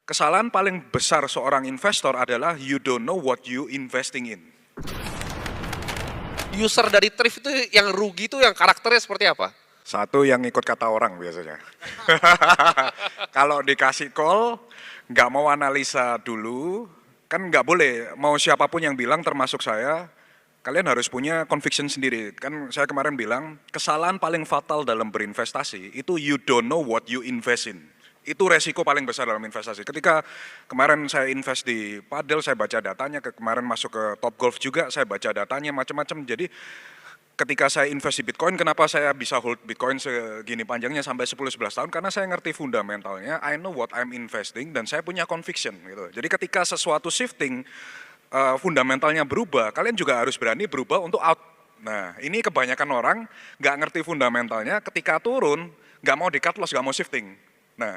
Kesalahan paling besar seorang investor adalah you don't know what you investing in. User dari Thrift itu yang rugi itu yang karakternya seperti apa? Satu yang ikut kata orang biasanya. Kalau dikasih call, nggak mau analisa dulu, kan nggak boleh. Mau siapapun yang bilang termasuk saya, kalian harus punya conviction sendiri. Kan saya kemarin bilang, kesalahan paling fatal dalam berinvestasi itu you don't know what you invest in. Itu resiko paling besar dalam investasi. Ketika kemarin saya invest di padel, saya baca datanya, kemarin masuk ke Top Golf juga, saya baca datanya macam-macam. Jadi ketika saya invest di Bitcoin, kenapa saya bisa hold Bitcoin segini panjangnya sampai 10-11 tahun? Karena saya ngerti fundamentalnya, I know what I'm investing, dan saya punya conviction. Gitu. Jadi ketika sesuatu shifting, fundamentalnya berubah, kalian juga harus berani berubah untuk out. Nah, ini kebanyakan orang nggak ngerti fundamentalnya, ketika turun, nggak mau di cut loss, nggak mau shifting. Nah,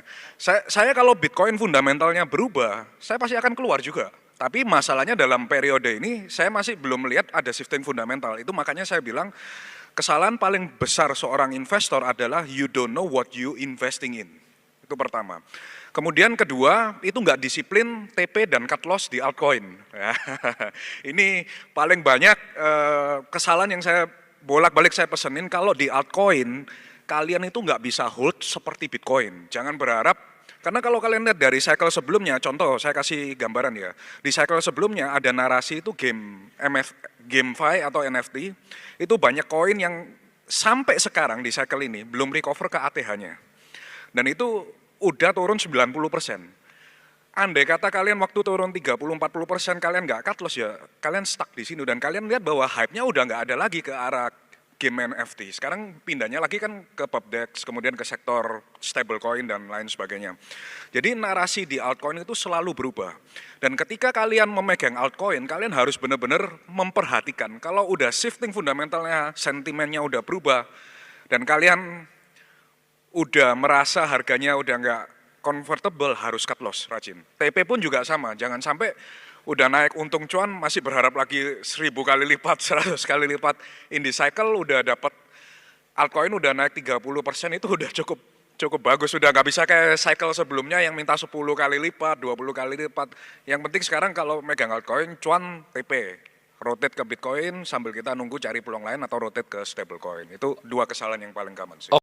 saya kalau Bitcoin fundamentalnya berubah, saya pasti akan keluar juga. Tapi masalahnya dalam periode ini, saya masih belum melihat ada shifting fundamental. Itu makanya saya bilang, kesalahan paling besar seorang investor adalah you don't know what you investing in. Itu pertama. Kemudian kedua, itu nggak disiplin TP dan cut loss di altcoin. Ini paling banyak kesalahan yang saya bolak-balik saya pesenin, kalau di altcoin, kalian itu nggak bisa hold seperti Bitcoin. Jangan berharap, karena kalau kalian lihat dari cycle sebelumnya, contoh saya kasih gambaran ya, di cycle sebelumnya ada narasi itu GameFi atau NFT, itu banyak koin yang sampai sekarang di cycle ini belum recover ke ATH-nya. Dan itu udah turun 90%. Andai kata kalian waktu turun 30-40% kalian nggak cut loss ya, kalian stuck di sini dan kalian lihat bahwa hype-nya udah nggak ada lagi ke arah game NFT. Sekarang pindahnya lagi kan ke PubDex, kemudian ke sektor stablecoin dan lain sebagainya. Jadi narasi di altcoin itu selalu berubah. Dan ketika kalian memegang altcoin, kalian harus benar-benar memperhatikan. Kalau udah shifting fundamentalnya, sentimennya udah berubah, dan kalian udah merasa harganya udah nggak convertible, harus cut loss, rajin. TP pun juga sama, jangan sampai udah naik untung cuan masih berharap lagi 1000 kali lipat, 100 kali lipat. In the cycle udah dapat altcoin udah naik 30%, itu udah cukup bagus, udah nggak bisa kayak cycle sebelumnya yang minta 10 kali lipat, 20 kali lipat. Yang penting sekarang kalau megang altcoin, cuan TP, rotate ke Bitcoin sambil kita nunggu cari peluang lain atau rotate ke stablecoin. Itu dua kesalahan yang paling common sih.